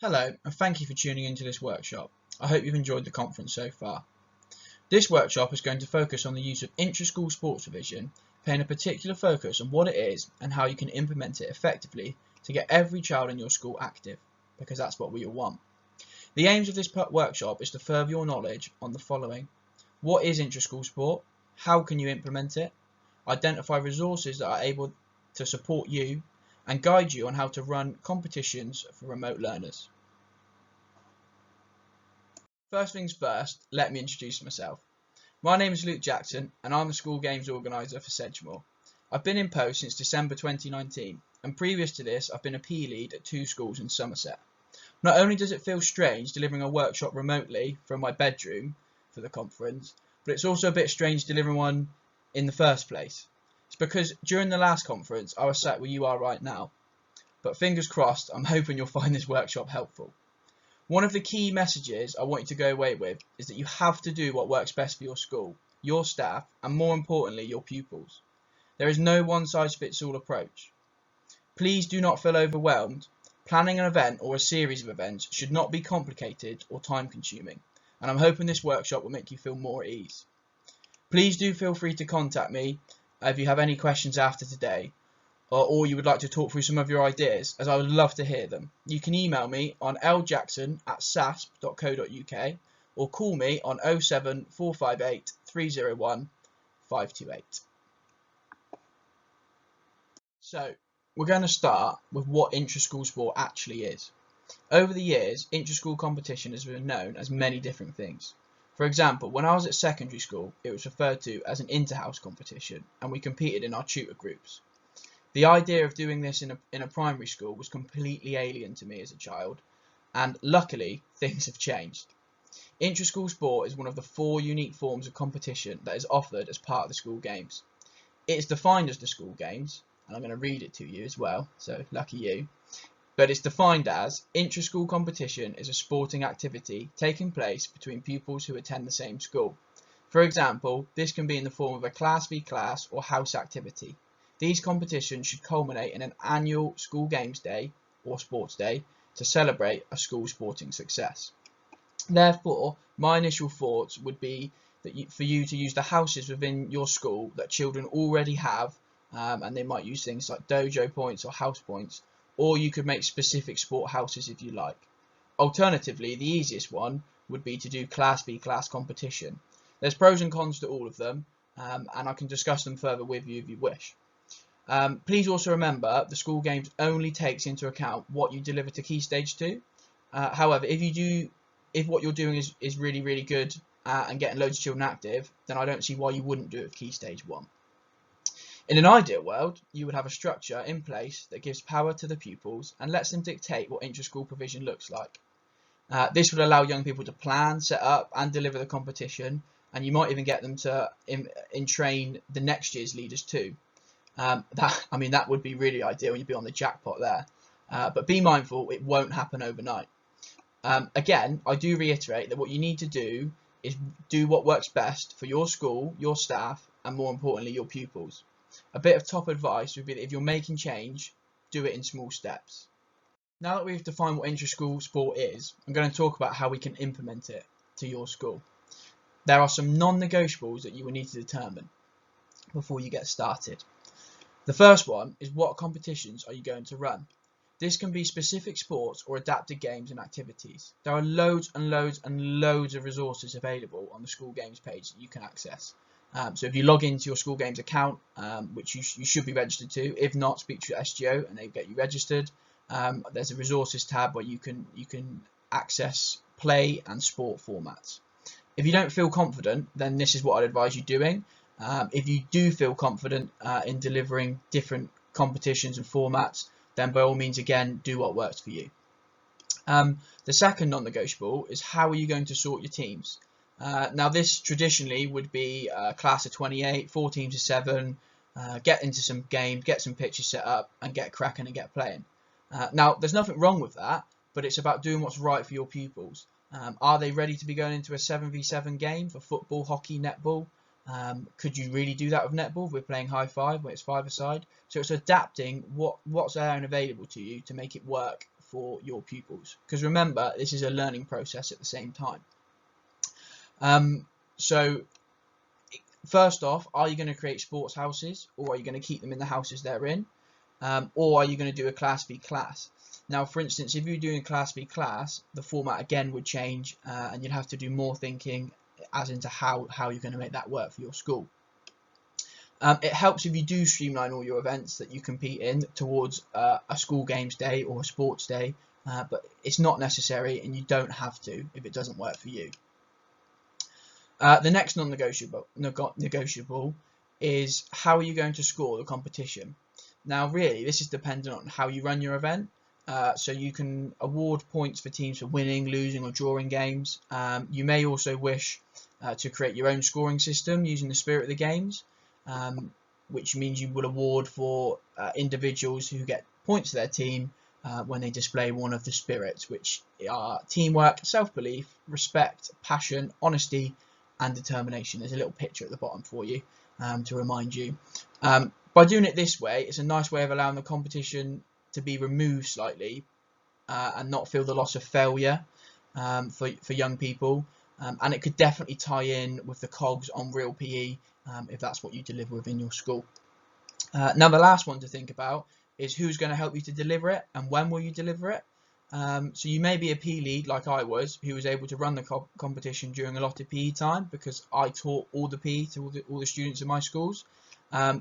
Hello, and thank you for tuning into this workshop. I hope you've enjoyed the conference so far. This workshop is going to focus on the use of intra-school sports provision, paying a particular focus on what it is and how you can implement it effectively to get every child in your school active, because that's what we all want. The aims of this workshop is to further your knowledge on the following. What is intra-school sport? How can you implement it? Identify resources that are able to support you and guide you on how to run competitions for remote learners. First things first, let me introduce myself. My name is Luke Jackson and I'm the school games organiser for Sedgemoor. I've been in post since December 2019 and previous to this I've been a PE lead at 2 schools in Somerset. Not only does it feel strange delivering a workshop remotely from my bedroom for the conference, but it's also a bit strange delivering one in the first place. It's because during the last conference I was sat where you are right now. But fingers crossed, I'm hoping you'll find this workshop helpful. One of the key messages I want you to go away with is that you have to do what works best for your school, your staff, and more importantly, your pupils. There is no one-size-fits-all approach. Please do not feel overwhelmed. Planning an event or a series of events should not be complicated or time-consuming, and I'm hoping this workshop will make you feel more at ease. Please do feel free to contact me if you have any questions after today, or you would like to talk through some of your ideas, as I would love to hear them. You can email me on ljackson@sasp.co.uk or call me on 07458 301 528. So, we're going to start with what intra-school sport actually is. Over the years, intra-school competition has been known as many different things. For example, when I was at secondary school, it was referred to as an inter-house competition, and we competed in our tutor groups. The idea of doing this in a primary school was completely alien to me as a child, and luckily things have changed. Intra-school sport is one of the 4 unique forms of competition that is offered as part of the school games. It is defined as the school games, and I'm going to read it to you as well, so lucky you. But it's defined as intra-school competition is a sporting activity taking place between pupils who attend the same school. For example, this can be in the form of a Class v Class or house activity. These competitions should culminate in an annual school games day or sports day to celebrate a school sporting success. Therefore, my initial thoughts would be that for you to use the houses within your school that children already have, and they might use things like dojo points or house points, or you could make specific sport houses if you like. Alternatively, the easiest one would be to do Class v Class competition. There's pros and cons to all of them, and I can discuss them further with you if you wish. Please also remember the school games only takes into account what you deliver to Key Stage 2. However, if what you're doing is really good and getting loads of children active, then I don't see why you wouldn't do it with Key Stage 1. In an ideal world, you would have a structure in place that gives power to the pupils and lets them dictate what intra-school provision looks like. This would allow young people to plan, set up and deliver the competition, and you might even get them to train the next year's leaders too. That would be really ideal, you'd be on the jackpot there. But be mindful, it won't happen overnight. Again, I do reiterate that what you need to do is do what works best for your school, your staff, and more importantly, your pupils. A bit of top advice would be that if you're making change, do it in small steps. Now that we've defined what intra-school sport is, I'm going to talk about how we can implement it to your school. There are some non-negotiables that you will need to determine before you get started. The first one is what competitions are you going to run? This can be specific sports or adapted games and activities. There are loads and loads of resources available on the school games page that you can access. So if you log into your school games account, which you should be registered to, if not, speak to your SGO and they'll get you registered. There's a resources tab where you can access play and sport formats. If you don't feel confident, then this is what I'd advise you doing. If you do feel confident in delivering different competitions and formats, then by all means, again, do what works for you. The second non-negotiable is how are you going to sort your teams? Now this traditionally would be a class of 28, 4 teams of 7, get into some games, get some pitches set up and get cracking and get playing. Now there's nothing wrong with that, but it's about doing what's right for your pupils. Are they ready to be going into a 7v7 game for football, hockey, netball? Could you really do that with netball if we're playing high five where it's 5-a-side? So it's adapting what's there and available to you to make it work for your pupils, because remember, this is a learning process at the same time. So first off, are you going to create sports houses, or are you going to keep them in the houses they're in, or are you going to do a class v class? Now, for instance, if you're doing class v class, the format again would change, and you'd have to do more thinking as into how you're going to make that work for your school. It helps if you do streamline all your events that you compete in towards a school games day or a sports day, but it's not necessary, and you don't have to if it doesn't work for you. The next non-negotiable is, how are you going to score the competition? Now, really, this is dependent on how you run your event. So you can award points for teams for winning, losing, or drawing games. You may also wish to create your own scoring system using the spirit of the games, which means you will award for individuals who get points to their team when they display one of the spirits, which are teamwork, self-belief, respect, passion, honesty, and determination. There's a little picture at the bottom for you to remind you. By doing it this way, it's a nice way of allowing the competition to be removed slightly and not feel the loss of failure for young people, and it could definitely tie in with the cogs on real PE if that's what you deliver within your school. Now, the last one to think about is who's going to help you to deliver it, and when will you deliver it. So you may be a PE lead like I was, who was able to run the competition during a lot of PE time because I taught all the PE to all the students in my schools.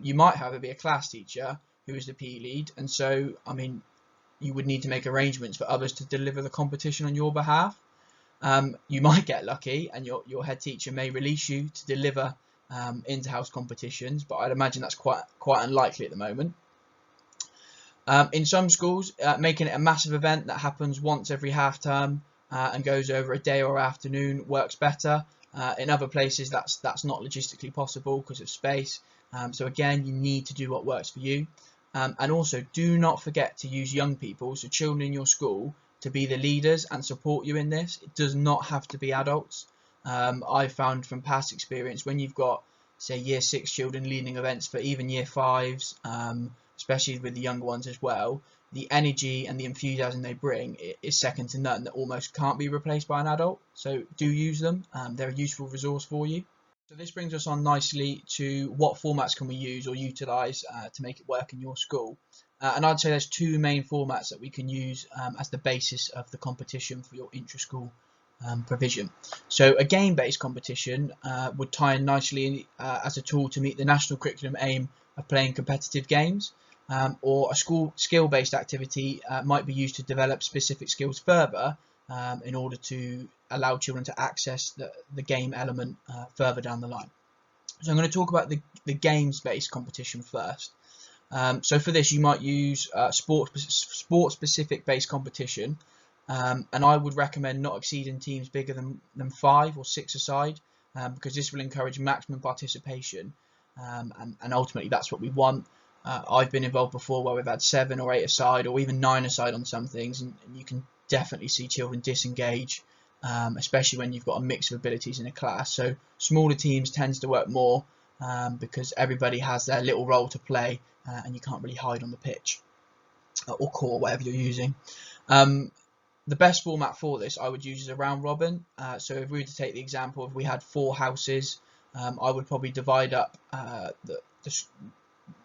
You might, however, be a class teacher who is the PE lead, and so, I mean, you would need to make arrangements for others to deliver the competition on your behalf. You might get lucky and your head teacher may release you to deliver inter-house competitions, but I'd imagine that's quite unlikely at the moment. In some schools, making it a massive event that happens once every half term and goes over a day or afternoon works better. In other places, that's not logistically possible because of space. So again, you need to do what works for you. And also, do not forget to use young people, so children in your school, to be the leaders and support you in this. It does not have to be adults. I've found from past experience, when you've got, say, year 6 children leading events for even year 5s, especially with the younger ones as well, the energy and the enthusiasm they bring is second to none, that almost can't be replaced by an adult. So do use them. They're a useful resource for you. So this brings us on nicely to what formats can we use or utilise to make it work in your school. And I'd say there's 2 main formats that we can use as the basis of the competition for your intra-school provision. So a game-based competition would tie in nicely as a tool to meet the national curriculum aim of playing competitive games, or a school skill-based activity might be used to develop specific skills further in order to allow children to access the game element further down the line. So I'm going to talk about the games-based competition first. So for this, you might use sport-specific based competition, and I would recommend not exceeding teams bigger than 5 or 6 aside, because this will encourage maximum participation, and ultimately that's what we want. I've been involved before where we've had 7 or 8 aside, or even 9 aside on some things, and you can definitely see children disengage, especially when you've got a mix of abilities in a class. So smaller teams tends to work more because everybody has their little role to play, and you can't really hide on the pitch or court, whatever you're using. The best format for this I would use is a round robin. So if we were to take the example, if we had 4 houses, I would probably divide up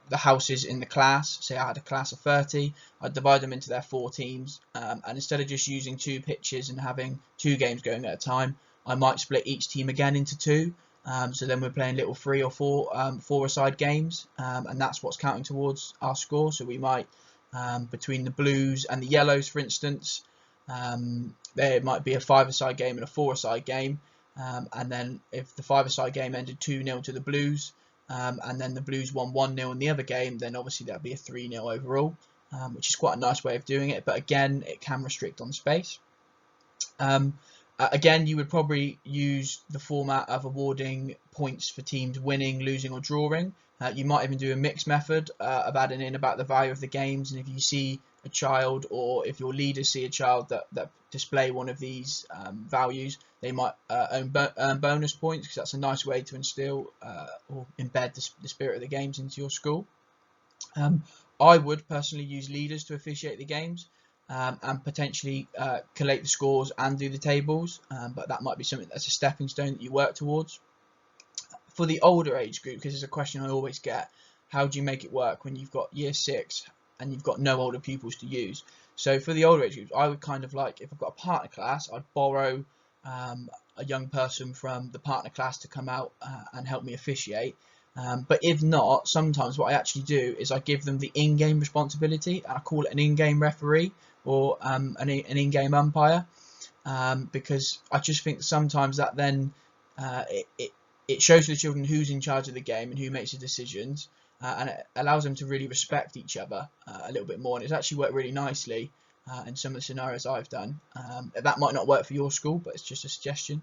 the houses in the class. Say I had a class of 30, I'd divide them into their 4 teams, and instead of just using 2 pitches and having 2 games going at a time, I might split each team again into 2. So then we're playing little 3 or 4 aside games, and that's what's counting towards our score. So we might, between the blues and the yellows, for instance, there might be a 5-a-side game and a 4-a-side game, and then if the 5-a-side game ended 2-0 to the blues, and then the blues won 1-0 in the other game, then obviously that'd be a 3-0 overall, which is quite a nice way of doing it, but again, it can restrict on space. Again, you would probably use the format of awarding points for teams winning, losing, or drawing. You might even do a mixed method of adding in about the value of the games, and if you see a child, or if your leaders see a child that display one of these values, they might earn bonus points, because that's a nice way to instill or embed the spirit of the games into your school. I would personally use leaders to officiate the games, and potentially collate the scores and do the tables, but that might be something that's a stepping stone that you work towards. For the older age group, because it's a question I always get, how do you make it work when you've got year 6 and you've got no older pupils to use? So for the older age groups, I would kind of like, if I've got a partner class, I'd borrow a young person from the partner class to come out and help me officiate. But if not, sometimes what I actually do is I give them the in-game responsibility, and I call it an in-game referee or an in-game umpire, because I just think sometimes that then it shows the children who's in charge of the game and who makes the decisions, and it allows them to really respect each other a little bit more. And it's actually worked really nicely in some of the scenarios I've done. That might not work for your school, but it's just a suggestion.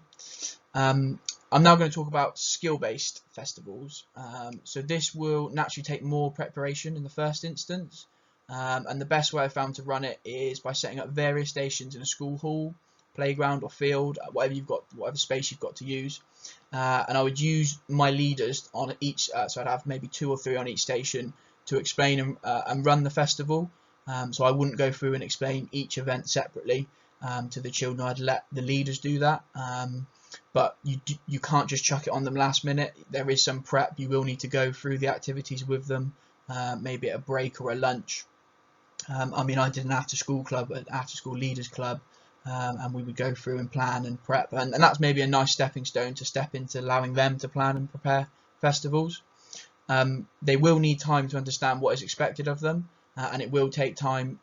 I'm now going to talk about skill-based festivals. So this will naturally take more preparation in the first instance, and the best way I found to run it is by setting up various stations in a school hall, playground or field, whatever space you've got to use. And I would use my leaders on each, so I'd have maybe 2 or 3 on each station to explain and run the festival. So I wouldn't go through and explain each event separately to the children. I'd let the leaders do that. But you can't just chuck it on them last minute. There is some prep. You will need to go through the activities with them, maybe at a break or a lunch. I mean, I did an after-school club, an after-school leaders club, and we would go through and plan and prep, and that's maybe a nice stepping stone to step into allowing them to plan and prepare festivals. They will need time to understand what is expected of them, and it will take time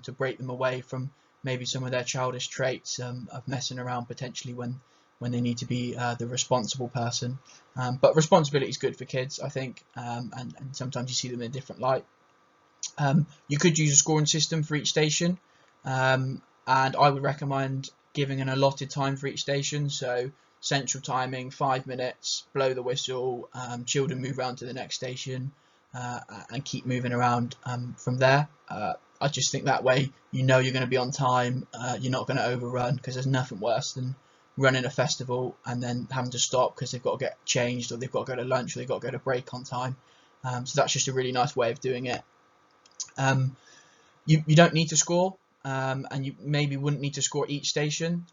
to break them away from maybe some of their childish traits of messing around potentially when they need to be the responsible person. But responsibility is good for kids, I think, and sometimes you see them in a different light. You could use a scoring system for each station, and I would recommend giving an allotted time for each station. So central timing, 5 minutes, blow the whistle, children move around to the next station, and keep moving around from there. I just think that way you know you're going to be on time, you're not going to overrun, because there's nothing worse than running a festival and then having to stop because they've got to get changed, or they've got to go to lunch, or they've got to go to break on time. So that's just a really nice way of doing it. You don't need to score, and you maybe wouldn't need to score at each station.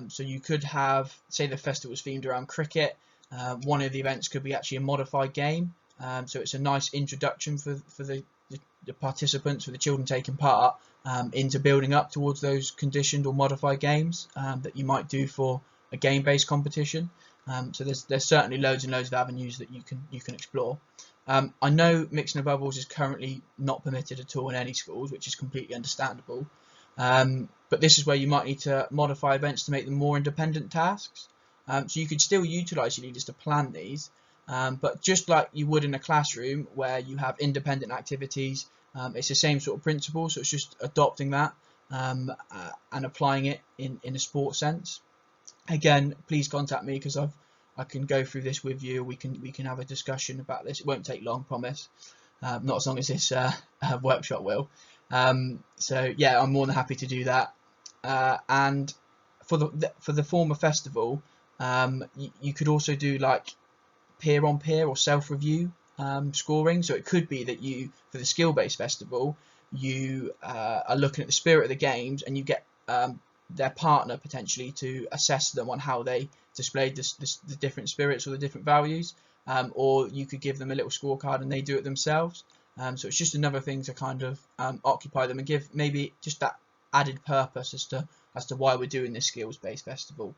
So you could have, say the festival is themed around cricket, one of the events could be actually a modified game. So it's a nice introduction for the participants, for the children taking part, into building up towards those conditioned or modified games that you might do for a game-based competition. So there's certainly loads and loads of avenues that you can explore. I know mixing of bubbles is currently not permitted at all in any schools, which is completely understandable. But this is where you might need to modify events to make them more independent tasks. So you could still utilise your leaders to plan these, but just like you would in a classroom where you have independent activities, it's the same sort of principle. So it's just adopting that and applying it in a sports sense. Again, please contact me, because I can go through this with you. We can have a discussion about this. It won't take long, promise. Not as long as this workshop will. So yeah, I'm more than happy to do that. And for the former festival, you could also do like peer on peer or self-review scoring. So it could be that for the skill-based festival, you are looking at the spirit of the games, and you get their partner potentially to assess them on how they displayed the different spirits or the different values, or you could give them a little scorecard and they do it themselves. So it's just another thing to kind of occupy them and give maybe just that added purpose as to why we're doing this skills-based festival.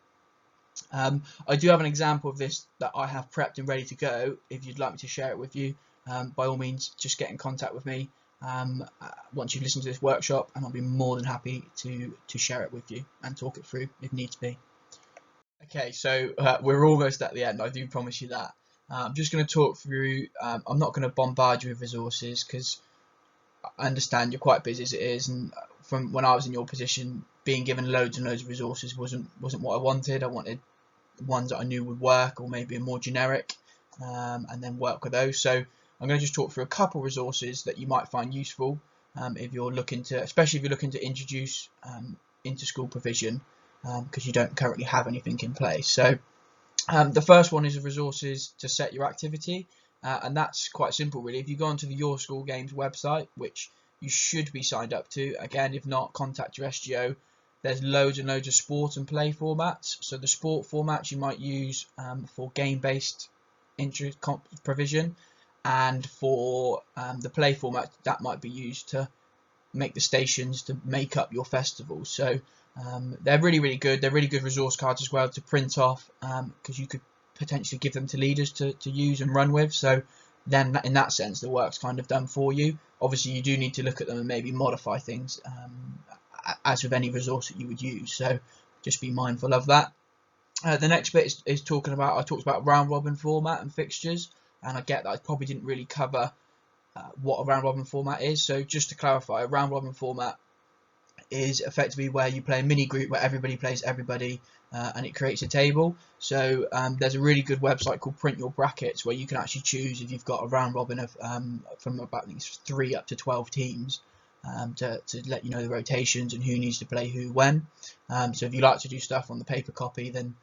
I do have an example of this that I have prepped and ready to go. If you'd like me to share it with you, by all means, just get in contact with me once you've listened to this workshop, and I'll be more than happy to share it with you and talk it through if needs be. Okay, so we're almost at the end, I do promise you that. I'm just going to talk through, I'm not going to bombard you with resources, because I understand you're quite busy as it is, and from when I was in your position, being given loads and loads of resources wasn't what I wanted. I wanted ones that I knew would work, or maybe a more generic, and then work with those. So I'm going to just talk through a couple of resources that you might find useful if you're looking to, especially if you're looking to introduce inter-school provision, because you don't currently have anything in place. So the first one is resources to set your activity, and that's quite simple really. If you go onto the Your School Games website, which you should be signed up to. Again, if not, contact your SGO. There's loads and loads of sport and play formats. So the sport formats you might use for game-based provision, and for the play format that might be used to make the stations to make up your festival. So they're really good. They're really good resource cards as well to print off, because you could potentially give them to leaders to use and run with. So then in that sense the work's kind of done for you. Obviously you do need to look at them and maybe modify things as with any resource that you would use, so just be mindful of that. The next bit is talking about, I talked about round robin format and fixtures, and I get that I probably didn't really cover what a round robin format is. So just to clarify, a round robin format is effectively where you play a mini group where everybody plays everybody, and it creates a table. So there's a really good website called Print Your Brackets where you can actually choose if you've got a round robin of from about, I think it's 3 up to 12 teams, to let you know the rotations and who needs to play who when. So if you like to do stuff on the paper copy, then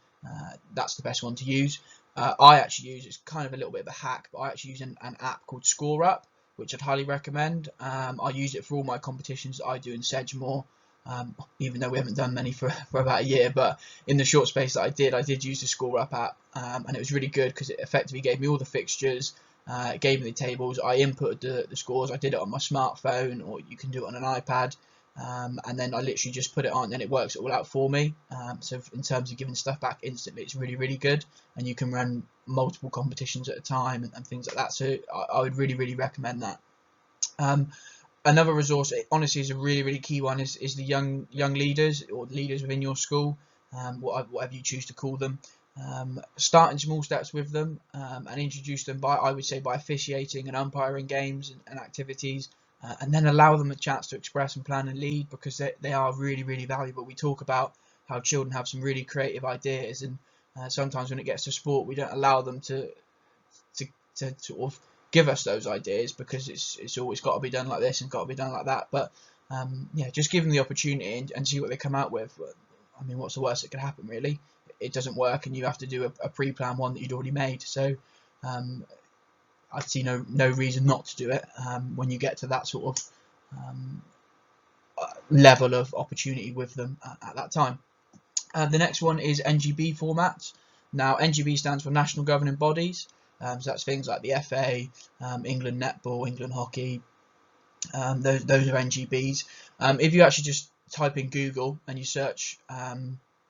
that's the best one to use. I actually use, it's kind of a little bit of a hack, but I actually use an app called ScoreUp, which I'd highly recommend. I use it for all my competitions that I do in Sedgemoor, even though we haven't done many for about a year, but in the short space that I did use the ScoreUp app, and it was really good because it effectively gave me all the fixtures, it gave me the tables, I inputted the scores, I did it on my smartphone, or you can do it on an iPad, and then I literally just put it on and it works it all out for me. So in terms of giving stuff back instantly, it's really good, and you can run multiple competitions at a time and things like that. So I would really recommend that. Another resource, it honestly is a really key one, is the young leaders or leaders within your school, whatever you choose to call them. Starting small steps with them, and introduce them by, I would say, by officiating and umpiring games and activities, and then allow them a chance to express and plan and lead, because they are really valuable. We talk about how children have some really creative ideas, and sometimes when it gets to sport we don't allow them to sort of give us those ideas, because it's always got to be done like this and got to be done like that. But yeah, just give them the opportunity and see what they come out with. I mean, what's the worst that could happen, really? It doesn't work and you have to do a pre-planned one that you'd already made. So I'd see no reason not to do it when you get to that sort of level of opportunity with them at that time. The next one is Ngb Formats. Now, Ngb stands for National Governing Bodies. So that's things like the FA, England Netball, England Hockey. Those are NGBs. If you actually just type in Google and you search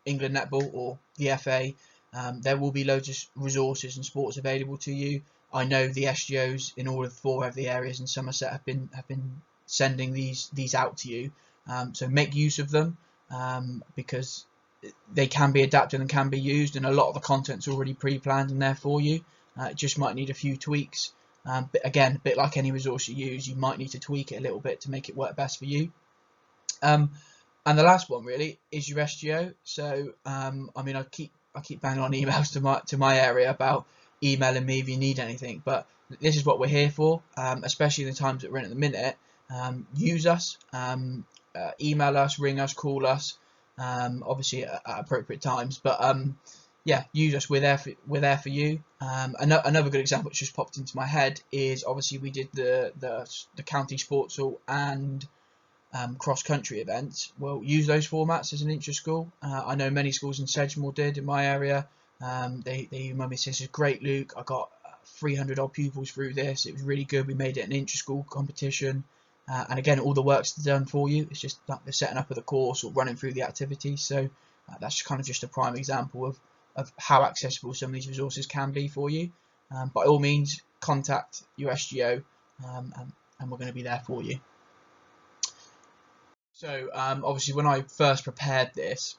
England Netball or the FA, there will be loads of resources and sports available to you. I know the SGOs in all of 4 of the areas in Somerset have been sending these out to you. So make use of them, because they can be adapted and can be used, and a lot of the content's already pre-planned and there for you. It just might need a few tweaks. But again, a bit like any resource you use, you might need to tweak it a little bit to make it work best for you. And the last one really is your SGO. So I mean, I keep banging on emails to my area about emailing me if you need anything, but this is what we're here for, especially in the times that we're in at the minute. Use us, email us, ring us, call us, obviously at appropriate times, but yeah, use us. We're there for you. Another good example which just popped into my head is, obviously we did the county sports hall and cross country events. Well, use those formats as an intra school. I know many schools in Sedgemoor did in my area. They emailed me saying, "This is great, Luke. I got 300 odd pupils through this. It was really good. We made it an intra school competition." And again, all the work's done for you. It's just like the setting up of the course or running through the activities. So that's kind of just a prime example of how accessible some of these resources can be for you. By all means, contact your SGO, and we're going to be there for you. So obviously when I first prepared this,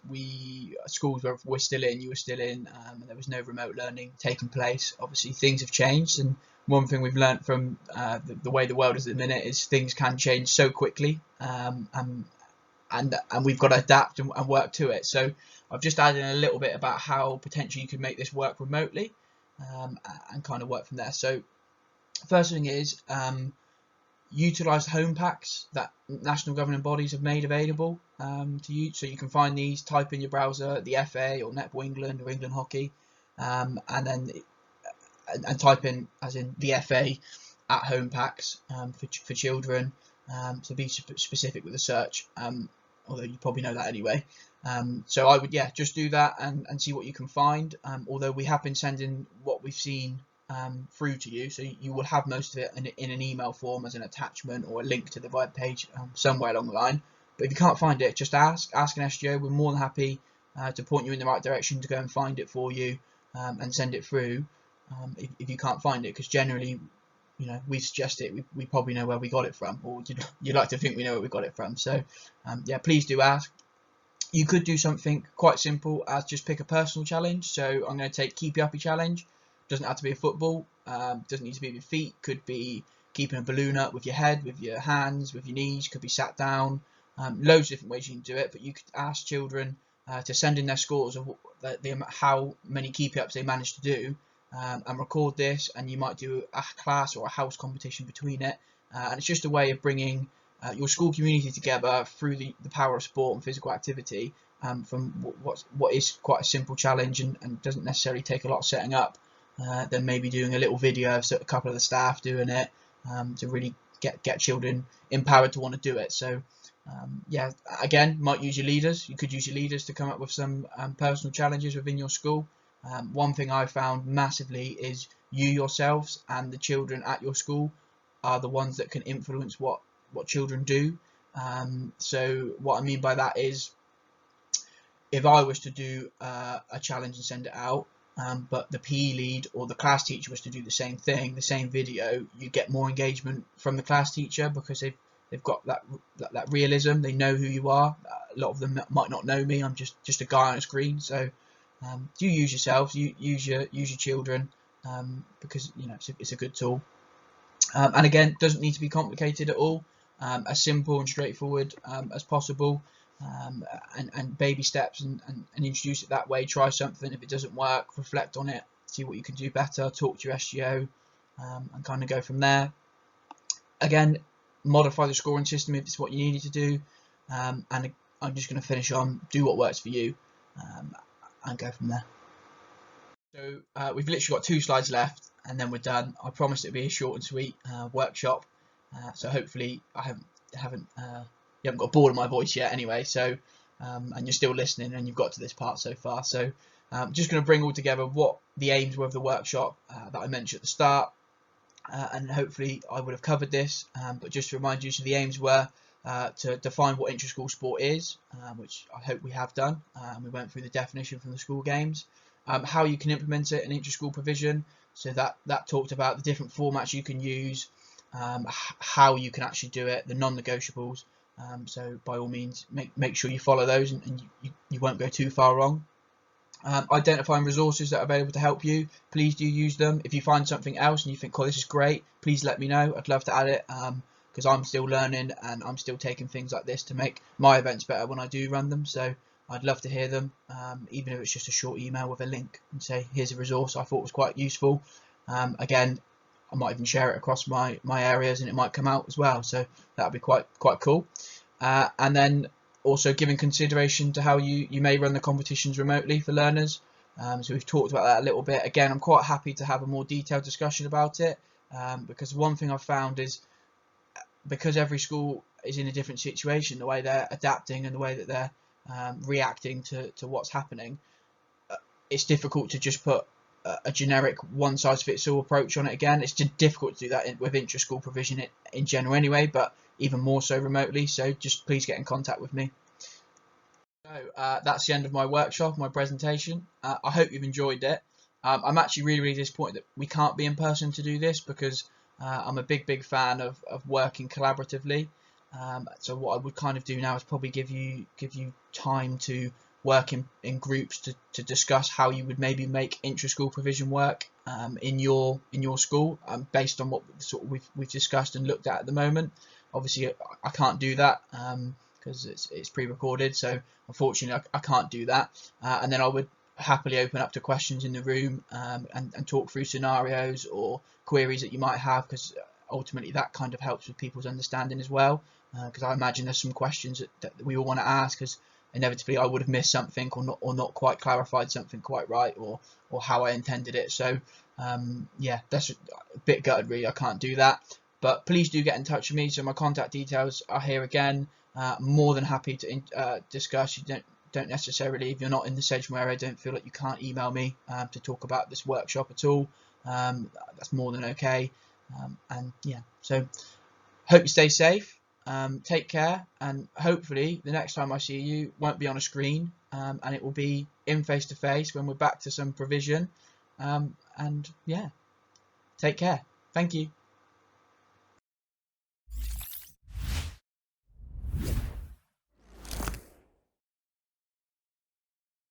schools were still in, you were still in, and there was no remote learning taking place. Obviously things have changed, and one thing we've learned from the way the world is at the minute is things can change so quickly, and we've got to adapt and work to it. So I've just added in a little bit about how potentially you could make this work remotely, and kind of work from there. So first thing is, utilise home packs that national governing bodies have made available to you. So you can find these, type in your browser the FA or Netball England or England Hockey, and then type in, as in the FA at home packs for children, So be specific with the search, although you probably know that anyway. So I would, just do that and see what you can find. Although we have been sending what we've seen through to you, so you will have most of it in an email form as an attachment or a link to the web page somewhere along the line. But if you can't find it, just ask an SGO. We're more than happy to point you in the right direction to go and find it for you and send it through if you can't find it, because generally, we suggest it, we probably know where we got it from, or you'd like to think we know where we got it from. So please do ask. You could do something quite simple as just pick a personal challenge. So I'm going to take Keep You Happy challenge. Doesn't have to be a football, doesn't need to be with your feet, could be keeping a balloon up with your head, with your hands, with your knees, could be sat down. Loads of different ways you can do it, but you could ask children to send in their scores of how many keep ups they managed to do, and record this, and you might do a class or a house competition between it, and it's just a way of bringing your school community together through the power of sport and physical activity, from what is quite a simple challenge and doesn't necessarily take a lot of setting up. Then maybe doing a little video of a couple of the staff doing it, to really get children empowered to want to do it. So again, might use your leaders. You could use your leaders to come up with some personal challenges within your school. One thing I found massively is you yourselves and the children at your school are the ones that can influence what children do. So what I mean by that is, if I was to do a challenge and send it out, but the PE lead or the class teacher was to do the same thing, the same video, you get more engagement from the class teacher because they've got that realism. They know who you are. A lot of them might not know me. I'm just a guy on a screen. So do use yourselves, use your children, because it's a good tool. And again, doesn't need to be complicated at all. As simple and straightforward as possible. And baby steps and introduce it that way. Try something. If it doesn't work, reflect on it, see what you can do better, talk to your SGO, and kind of go from there. Again, modify the scoring system if it's what you needed to do, and I'm just going to finish on do what works for you, and go from there. So we've literally got 2 slides left and then we're done. I promised it'd be a short and sweet workshop, so hopefully you haven't got bored of my voice yet anyway, so and you're still listening and you've got to this part so far. So I'm just going to bring all together what the aims were of the workshop that I mentioned at the start, and hopefully I would have covered this, but just to remind you, so the aims were to define what intra-school sport is, which I hope we have done. We went through the definition from the school games, how you can implement it in intra-school provision, so that talked about the different formats you can use, how you can actually do it, the non-negotiables. So by all means, make sure you follow those, and you won't go too far wrong. Identifying resources that are available to help you, please do use them. If you find something else and you think, oh, this is great, please let me know. I'd love to add it, because I'm still learning and I'm still taking things like this to make my events better when I do run them. So I'd love to hear them, even if it's just a short email with a link and say, here's a resource I thought was quite useful. Again, I might even share it across my areas and it might come out as well, so that would be quite cool. And then also giving consideration to how you may run the competitions remotely for learners. So we've talked about that a little bit. Again, I'm quite happy to have a more detailed discussion about it, because one thing I've found is, because every school is in a different situation, the way they're adapting and the way that they're reacting to what's happening, it's difficult to just put a generic one-size-fits-all approach on it. Again, it's just difficult to do that with intra-school provision in general anyway, but even more so remotely. So just please get in contact with me. So that's the end of my workshop, my presentation. I hope you've enjoyed it. I'm actually really disappointed that we can't be in person to do this, because I'm a big fan of working collaboratively. So what I would kind of do now is probably give you time to work in groups to discuss how you would maybe make intra-school provision work in your school, based on what sort of we've discussed and looked at the moment. Obviously I can't do that because it's pre-recorded, so unfortunately I can't do that, and then I would happily open up to questions in the room, and talk through scenarios or queries that you might have, because ultimately that kind of helps with people's understanding as well, because I imagine there's some questions that we all want to ask, because inevitably I would have missed something or not quite clarified something quite right, or how I intended it. So yeah, that's a bit gutted really, I can't do that. But please do get in touch with me. So my contact details are here again. More than happy to discuss. You don't necessarily, if you're not in the Sedgman area, don't feel like you can't email me to talk about this workshop at all. That's more than okay. And yeah, so hope you stay safe. Take care, and hopefully the next time I see you won't be on a screen, and it will be in face to face when we're back to some provision. And yeah, take care. Thank you.